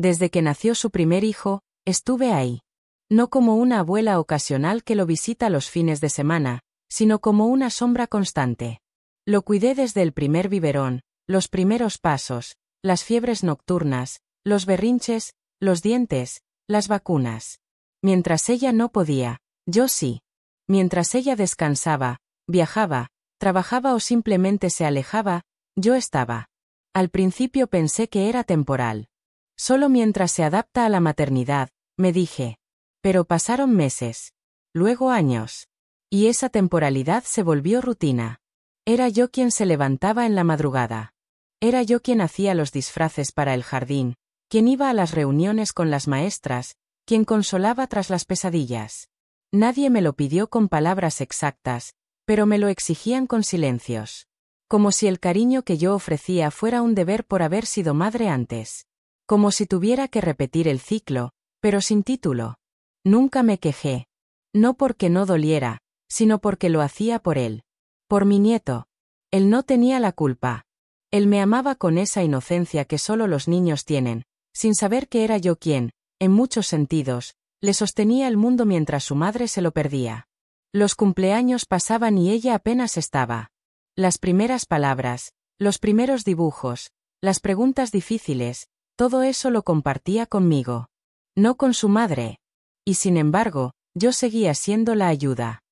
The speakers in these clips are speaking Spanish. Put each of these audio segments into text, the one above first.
Desde que nació su primer hijo, estuve ahí. No como una abuela ocasional que lo visita los fines de semana, sino como una sombra constante. Lo cuidé desde el primer biberón, los primeros pasos, las fiebres nocturnas, los berrinches, los dientes, las vacunas. Mientras ella no podía, yo sí. Mientras ella descansaba, viajaba, trabajaba o simplemente se alejaba, yo estaba. Al principio pensé que era temporal. Solo mientras se adapta a la maternidad, me dije. Pero pasaron meses. Luego años. Y esa temporalidad se volvió rutina. Era yo quien se levantaba en la madrugada. Era yo quien hacía los disfraces para el jardín, quien iba a las reuniones con las maestras, quien consolaba tras las pesadillas. Nadie me lo pidió con palabras exactas, pero me lo exigían con silencios. Como si el cariño que yo ofrecía fuera un deber por haber sido madre antes. Como si tuviera que repetir el ciclo, pero sin título. Nunca me quejé. No porque no doliera, sino porque lo hacía por él. Por mi nieto. Él no tenía la culpa. Él me amaba con esa inocencia que solo los niños tienen, sin saber que era yo quien, en muchos sentidos, le sostenía el mundo mientras su madre se lo perdía. Los cumpleaños pasaban y ella apenas estaba. Las primeras palabras, los primeros dibujos, las preguntas difíciles, todo eso lo compartía conmigo. No con su madre. Y sin embargo, yo seguía siendo la ayuda.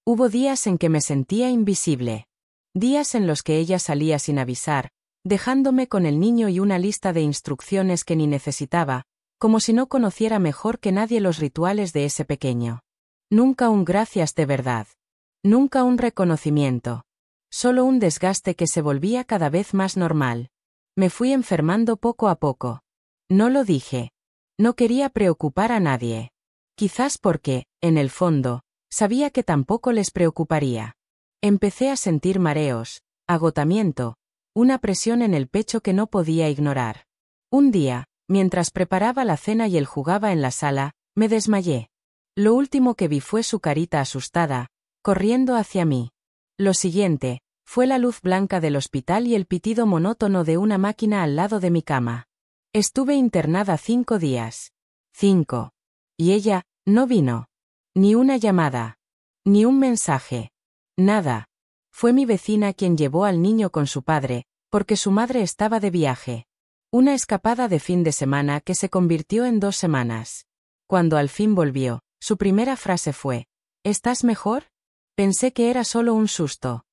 Hubo días en que me sentía invisible. Días en los que ella salía sin avisar, dejándome con el niño y una lista de instrucciones que ni necesitaba, como si no conociera mejor que nadie los rituales de ese pequeño. Nunca un gracias de verdad. Nunca un reconocimiento. Solo un desgaste que se volvía cada vez más normal. Me fui enfermando poco a poco. No lo dije. No quería preocupar a nadie. Quizás porque, en el fondo, sabía que tampoco les preocuparía. Empecé a sentir mareos, agotamiento, una presión en el pecho que no podía ignorar. Un día, mientras preparaba la cena y él jugaba en la sala, me desmayé. Lo último que vi fue su carita asustada, corriendo hacia mí. Lo siguiente, fue la luz blanca del hospital y el pitido monótono de una máquina al lado de mi cama. Estuve internada 5 días. 5. Y ella, no vino. Ni una llamada. Ni un mensaje. Nada. Fue mi vecina quien llevó al niño con su padre, porque su madre estaba de viaje. Una escapada de fin de semana que se convirtió en 2 semanas. Cuando al fin volvió, su primera frase fue, ¿estás mejor? Pensé que era solo un susto.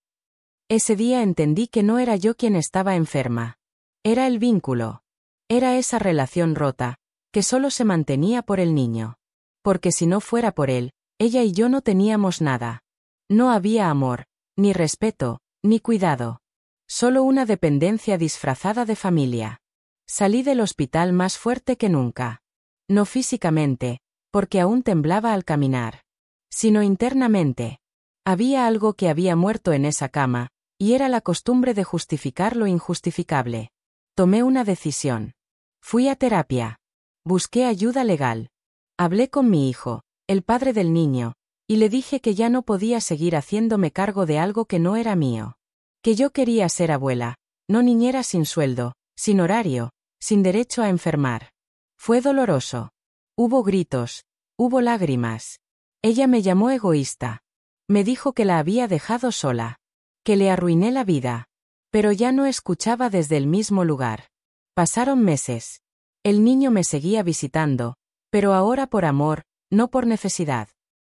Ese día entendí que no era yo quien estaba enferma. Era el vínculo. Era esa relación rota, que solo se mantenía por el niño. Porque si no fuera por él, ella y yo no teníamos nada. No había amor, ni respeto, ni cuidado. Solo una dependencia disfrazada de familia. Salí del hospital más fuerte que nunca. No físicamente, porque aún temblaba al caminar. Sino internamente. Había algo que había muerto en esa cama, y era la costumbre de justificar lo injustificable. Tomé una decisión. Fui a terapia. Busqué ayuda legal. Hablé con mi hijo, el padre del niño, y le dije que ya no podía seguir haciéndome cargo de algo que no era mío. Que yo quería ser abuela, no niñera sin sueldo, sin horario, sin derecho a enfermar. Fue doloroso. Hubo gritos, hubo lágrimas. Ella me llamó egoísta. Me dijo que la había dejado sola. Que le arruiné la vida. Pero ya no escuchaba desde el mismo lugar. Pasaron meses. El niño me seguía visitando, pero ahora por amor, no por necesidad.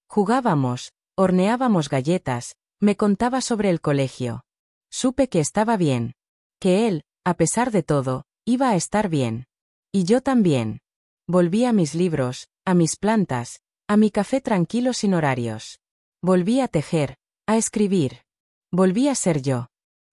Jugábamos, horneábamos galletas, me contaba sobre el colegio. Supe que estaba bien. Que él, a pesar de todo, iba a estar bien. Y yo también. Volví a mis libros, a mis plantas, a mi café tranquilo sin horarios. Volví a tejer, a escribir. Volví a ser yo.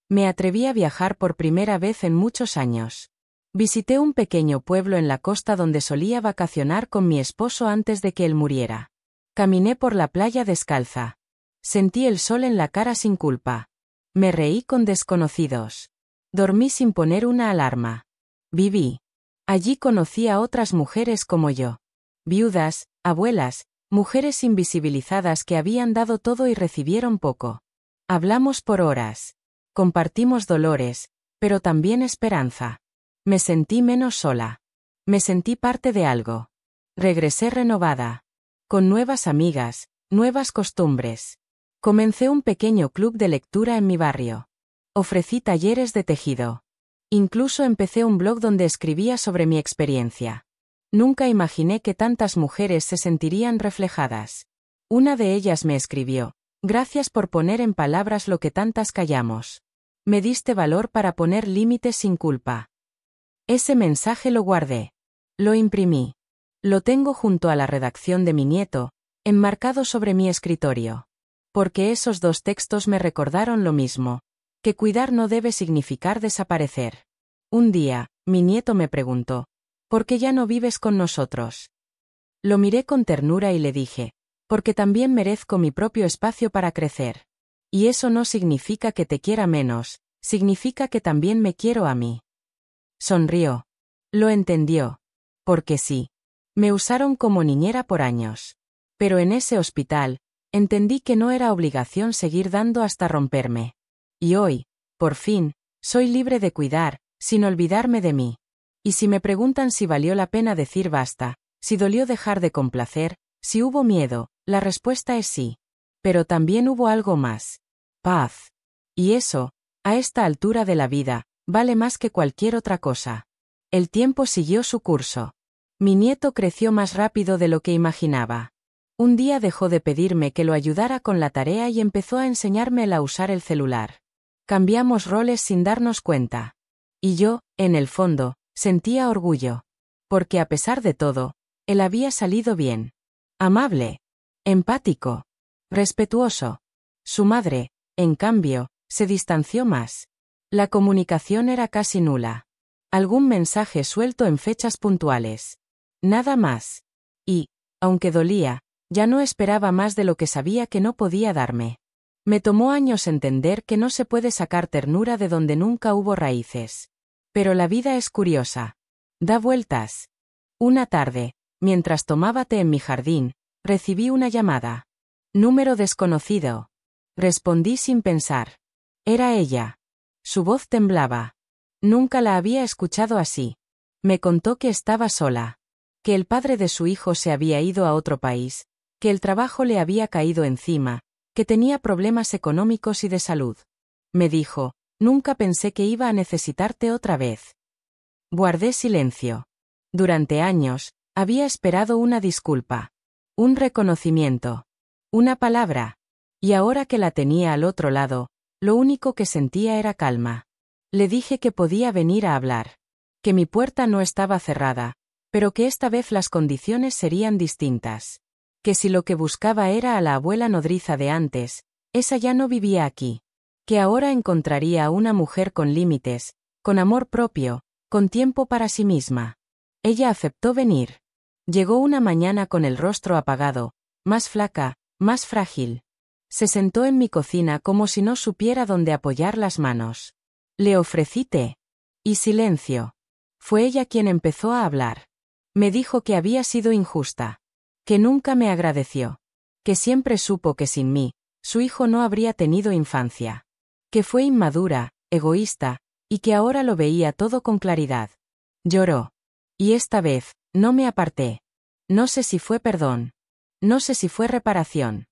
Me atreví a viajar por primera vez en muchos años. Visité un pequeño pueblo en la costa donde solía vacacionar con mi esposo antes de que él muriera. Caminé por la playa descalza. Sentí el sol en la cara sin culpa. Me reí con desconocidos. Dormí sin poner una alarma. Viví. Allí conocí a otras mujeres como yo. Viudas, abuelas, mujeres invisibilizadas que habían dado todo y recibieron poco. Hablamos por horas. Compartimos dolores, pero también esperanza. Me sentí menos sola. Me sentí parte de algo. Regresé renovada. Con nuevas amigas, nuevas costumbres. Comencé un pequeño club de lectura en mi barrio. Ofrecí talleres de tejido. Incluso empecé un blog donde escribía sobre mi experiencia. Nunca imaginé que tantas mujeres se sentirían reflejadas. Una de ellas me escribió: gracias por poner en palabras lo que tantas callamos. Me diste valor para poner límites sin culpa. Ese mensaje lo guardé. Lo imprimí. Lo tengo junto a la redacción de mi nieto, enmarcado sobre mi escritorio. Porque esos dos textos me recordaron lo mismo, que cuidar no debe significar desaparecer. Un día, mi nieto me preguntó: ¿por qué ya no vives con nosotros? Lo miré con ternura y le dije: porque también merezco mi propio espacio para crecer. Y eso no significa que te quiera menos, significa que también me quiero a mí. Sonrió. Lo entendió. Porque sí. Me usaron como niñera por años. Pero en ese hospital, entendí que no era obligación seguir dando hasta romperme. Y hoy, por fin, soy libre de cuidar, sin olvidarme de mí. Y si me preguntan si valió la pena decir basta, si dolió dejar de complacer, si hubo miedo, la respuesta es sí. Pero también hubo algo más. Paz. Y eso, a esta altura de la vida, vale más que cualquier otra cosa. El tiempo siguió su curso. Mi nieto creció más rápido de lo que imaginaba. Un día dejó de pedirme que lo ayudara con la tarea y empezó a enseñarme a usar el celular. Cambiamos roles sin darnos cuenta. Y yo, en el fondo, sentía orgullo. Porque a pesar de todo, él había salido bien. Amable. Empático. Respetuoso. Su madre, en cambio, se distanció más. La comunicación era casi nula. Algún mensaje suelto en fechas puntuales. Nada más. Y, aunque dolía, ya no esperaba más de lo que sabía que no podía darme. Me tomó años entender que no se puede sacar ternura de donde nunca hubo raíces. Pero la vida es curiosa. Da vueltas. Una tarde, mientras tomaba té en mi jardín, recibí una llamada. Número desconocido. Respondí sin pensar. Era ella. Su voz temblaba. Nunca la había escuchado así. Me contó que estaba sola. Que el padre de su hijo se había ido a otro país, que el trabajo le había caído encima, que tenía problemas económicos y de salud. Me dijo: nunca pensé que iba a necesitarte otra vez. Guardé silencio. Durante años, había esperado una disculpa. Un reconocimiento. Una palabra. Y ahora que la tenía al otro lado, lo único que sentía era calma. Le dije que podía venir a hablar. Que mi puerta no estaba cerrada, pero que esta vez las condiciones serían distintas. Que si lo que buscaba era a la abuela nodriza de antes, esa ya no vivía aquí. Que ahora encontraría a una mujer con límites, con amor propio, con tiempo para sí misma. Ella aceptó venir. Llegó una mañana con el rostro apagado, más flaca, más frágil. Se sentó en mi cocina como si no supiera dónde apoyar las manos. Le ofrecí té. Y silencio. Fue ella quien empezó a hablar. Me dijo que había sido injusta. Que nunca me agradeció. Que siempre supo que sin mí, su hijo no habría tenido infancia. Que fue inmadura, egoísta, y que ahora lo veía todo con claridad. Lloró. Y esta vez, no me aparté. No sé si fue perdón. No sé si fue reparación.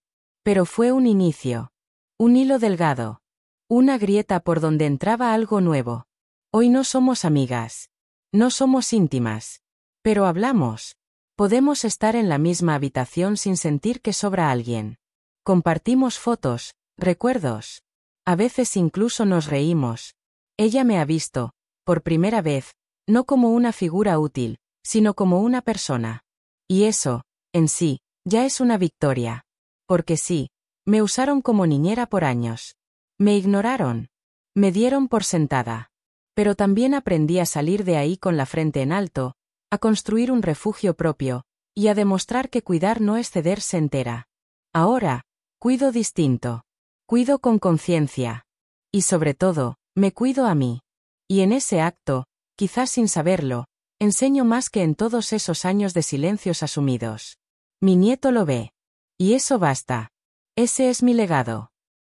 Pero fue un inicio. Un hilo delgado. Una grieta por donde entraba algo nuevo. Hoy no somos amigas. No somos íntimas. Pero hablamos. Podemos estar en la misma habitación sin sentir que sobra alguien. Compartimos fotos, recuerdos. A veces incluso nos reímos. Ella me ha visto, por primera vez, no como una figura útil, sino como una persona. Y eso, en sí, ya es una victoria. Porque sí, me usaron como niñera por años. Me ignoraron. Me dieron por sentada. Pero también aprendí a salir de ahí con la frente en alto, a construir un refugio propio, y a demostrar que cuidar no es cederse entera. Ahora, cuido distinto. Cuido con conciencia. Y sobre todo, me cuido a mí. Y en ese acto, quizás sin saberlo, enseño más que en todos esos años de silencios asumidos. Mi nieto lo ve. Y eso basta. Ese es mi legado.